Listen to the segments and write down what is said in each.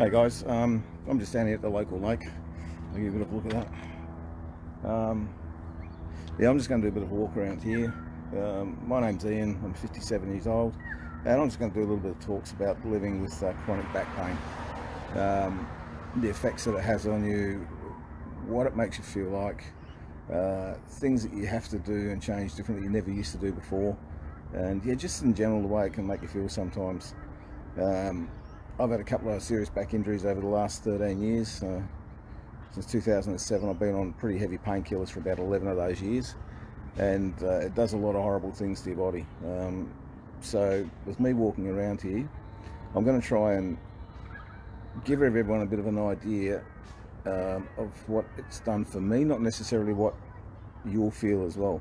Hey guys, I'm just standing at the local lake. I'll give you a bit of a look at that. Yeah, I'm just going to do a bit of a walk around here. My name's Ian, I'm 57 years old, and I'm just going to do a little bit of talks about living with chronic back pain. The effects that it has on you, what it makes you feel like, things that you have to do and change differently you never used to do before, and yeah, just in general the way it can make you feel sometimes. I've had a couple of serious back injuries over the last 13 years. Since 2007 I've been on pretty heavy painkillers for about 11 of those years, and it does a lot of horrible things to your body. So with me walking around here, I'm going to try and give everyone a bit of an idea of what it's done for me, not necessarily what you'll feel as well.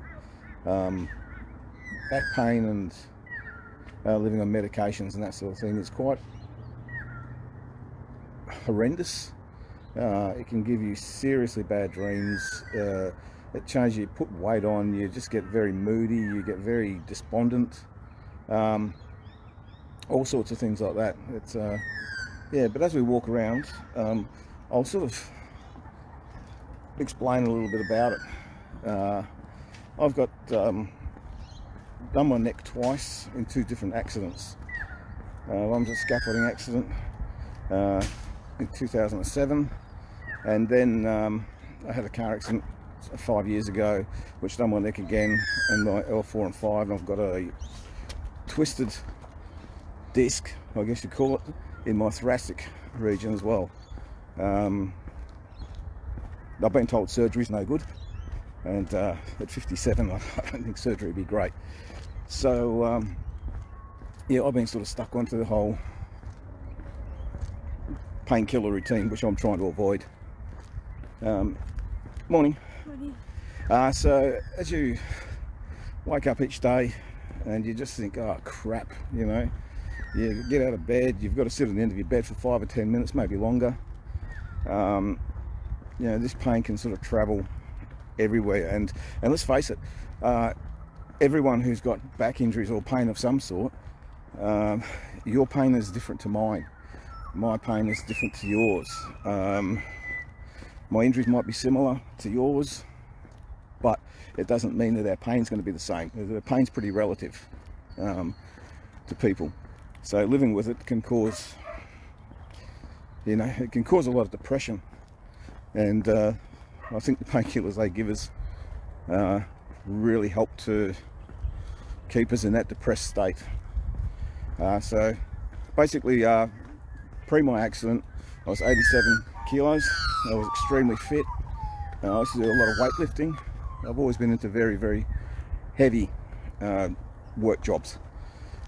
Back pain and living on medications and that sort of thing is quite horrendous. It can give you seriously bad dreams. It changes you, put weight on, you just get very moody, you get very despondent, all sorts of things like that. It's yeah, but as we walk around, I'll sort of explain a little bit about it. I've got done my neck twice in two different accidents. One was a scaffolding accident in 2007, and then I had a car accident 5 years ago which done my neck again, and my L4 and 5, and I've got a twisted disc, I guess you call it, in my thoracic region as well. I've been told surgery's no good, and at 57 I don't think surgery would be great. So yeah, I've been sort of stuck onto the whole painkiller routine, which I'm trying to avoid. Morning. So as you wake up each day and you just think, oh crap, you know, you get out of bed, you've got to sit at the end of your bed for 5 or 10 minutes, maybe longer. You know, this pain can sort of travel everywhere, and let's face it, everyone who's got back injuries or pain of some sort, your pain is different to mine. My pain is different to yours. My injuries might be similar to yours, but it doesn't mean that our pain's going to be the same. The pain's pretty relative to people. So living with it can cause, you know, it can cause a lot of depression. And I think the painkillers they give us really help to keep us in that depressed state. So basically, pre my accident, I was 87 kilos. I was extremely fit. I used to do a lot of weightlifting. I've always been into very, very heavy work jobs.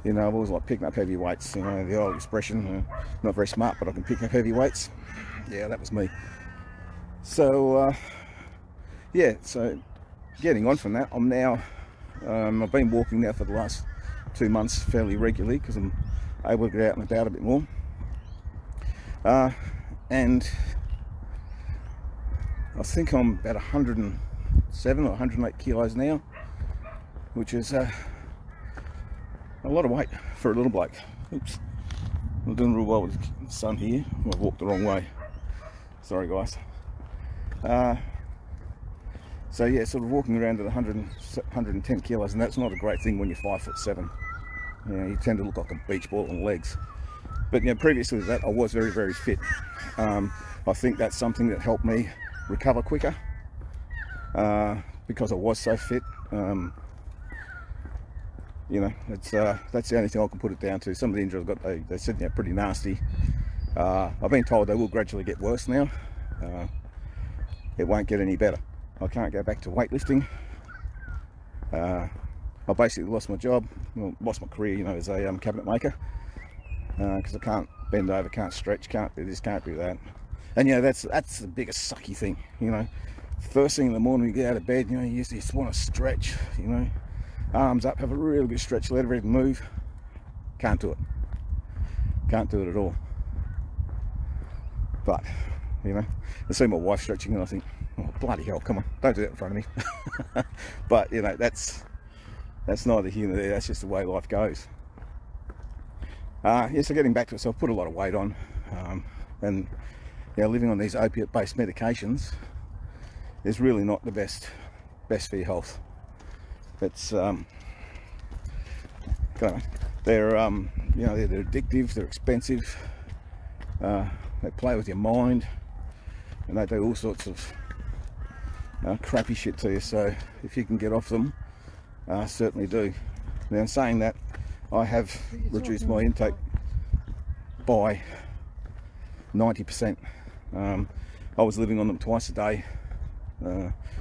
You know, I've always liked picking up heavy weights. You know, the old expression, not very smart, but I can pick up heavy weights. Yeah, that was me. So, yeah, so getting on from that, I'm now, I've been walking now for the last 2 months fairly regularly because I'm able to get out and about a bit more. And I think I'm about 107 or 108 kilos now, which is a lot of weight for a little bloke. Oops, I'm doing real well with the sun here. I've walked the wrong way. Sorry guys. So yeah, sort of walking around at 110 kilos, and that's not a great thing when you're 5'7". You know, you tend to look like a beach ball on legs. But you know, previously to that, I was very, very fit. I think that's something that helped me recover quicker because I was so fit. You know, it's that's the only thing I can put it down to. Some of the injuries I've got, they said, yeah, pretty nasty. I've been told they will gradually get worse now. It won't get any better. I can't go back to weightlifting. I basically lost my job, well, lost my career, you know, as a cabinet maker, because I can't bend over, can't stretch, can't do this, can't do that. And you know, that's the biggest sucky thing. You know, first thing in the morning you get out of bed, you know, you just want to stretch, you know, arms up, have a really good stretch, let everything move. Can't do it. Can't do it at all. But you know, I see my wife stretching and I think, oh bloody hell, come on, don't do that in front of me. But you know, that's neither here nor there. That's just the way life goes. Yeah, so getting back to it, so I've put a lot of weight on, And living on these opiate-based medications is really not the best for your health. It's they're they're addictive, they're expensive, they play with your mind, and they do all sorts of crappy shit to you. So if you can get off them, certainly do. Now, in saying that, I have reduced my intake by 90%. I was living on them twice a day,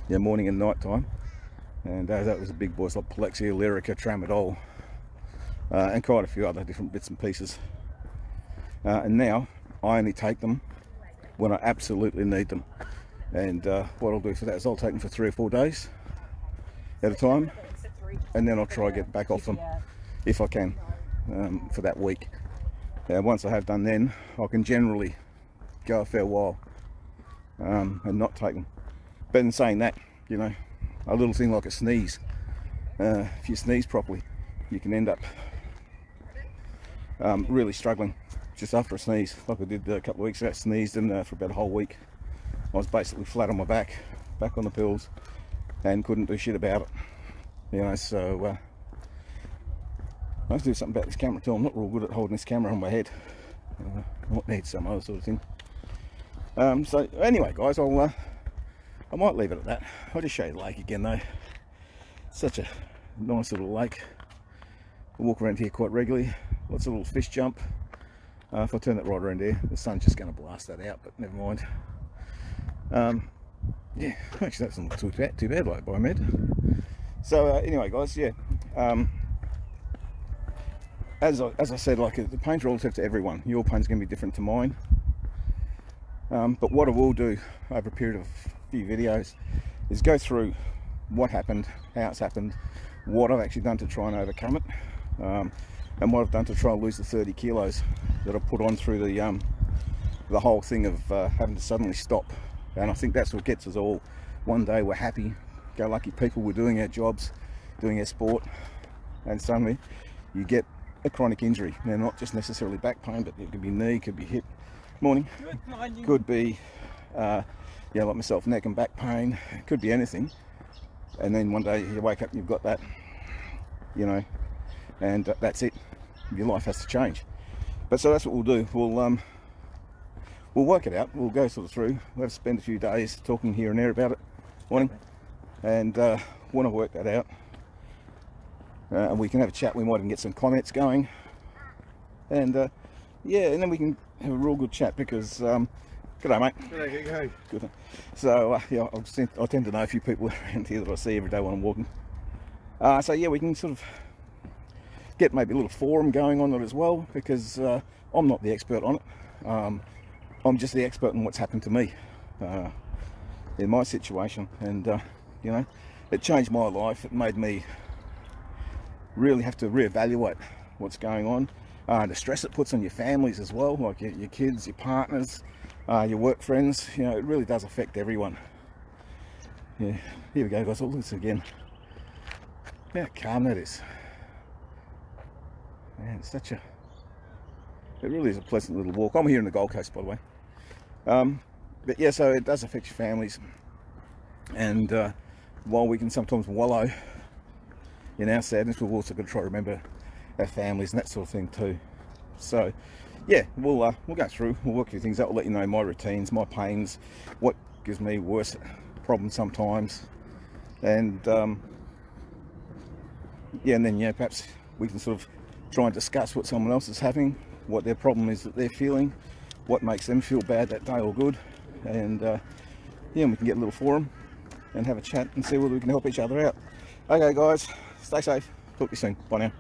morning and night time, and that was the big boys like Plexia, Lyrica, Tramadol, and quite a few other different bits and pieces. And now I only take them when I absolutely need them. And what I'll do for that is I'll take them for 3 or 4 days at a time, and then I'll try to get back off them if I can for that week. Once I have done, then I can generally go a fair while and not take them. But in saying that, a little thing like a sneeze, if you sneeze properly, you can end up really struggling just after a sneeze, like I did a couple of weeks ago. I sneezed and for about a whole week I was basically flat on my back on the pills, and couldn't do shit about it. So I have to do something about this camera too. I'm not real good at holding this camera on my head. I might need some other sort of thing. So anyway, guys, I might leave it at that. I'll just show you the lake again, though. Such a nice little lake. I walk around here quite regularly. Lots of little fish jump. If I turn that right around here, the sun's just going to blast that out, but never mind. Yeah, actually that doesn't look too bad like biomed. So anyway, guys, as I said, like, the pain's relative to everyone. Your pain's going to be different to mine. But what I will do over a period of a few videos is go through what happened, how it's happened, what I've actually done to try and overcome it, and what I've done to try and lose the 30 kilos that I put on through the whole thing of having to suddenly stop. And I think that's what gets us all. One day we're happy, go lucky people, we're doing our jobs, doing our sport, and suddenly you get a chronic injury. Now, not just necessarily back pain, but it could be knee, could be hip, could be like myself, neck and back pain. It could be anything. And then one day you wake up and you've got that, and that's it. Your life has to change. But so that's what we'll do. We'll work it out. We'll go sort of through. We'll have to spend a few days talking here and there about it, and when I work that out, and we can have a chat. We might even get some comments going, and and then we can have a real good chat, because g'day, mate. G'day. Good. So I tend to know a few people around here that I see every day when I'm walking. So yeah, we can sort of get maybe a little forum going on it as well, because I'm not the expert on it. I'm just the expert on what's happened to me in my situation, and it changed my life. It made me really have to reevaluate what's going on. The stress it puts on your families as well, like your kids, your partners, your work friends. It really does affect everyone. Yeah, here we go, guys. Look at this again. How calm that is. Man, it really is a pleasant little walk. I'm here in the Gold Coast, by the way. But yeah, so it does affect your families, and while we can sometimes wallow in our sadness, we've also got to try to remember our families and that sort of thing too. So yeah, we'll go through, we'll work through things out. I'll let you know my routines, my pains, what gives me worse problems sometimes, and and then perhaps we can sort of try and discuss what someone else is having, what their problem is that they're feeling, what makes them feel bad that day or good, and we can get a little forum and have a chat and see whether we can help each other out. Okay, guys, stay safe. Talk to you soon. Bye now.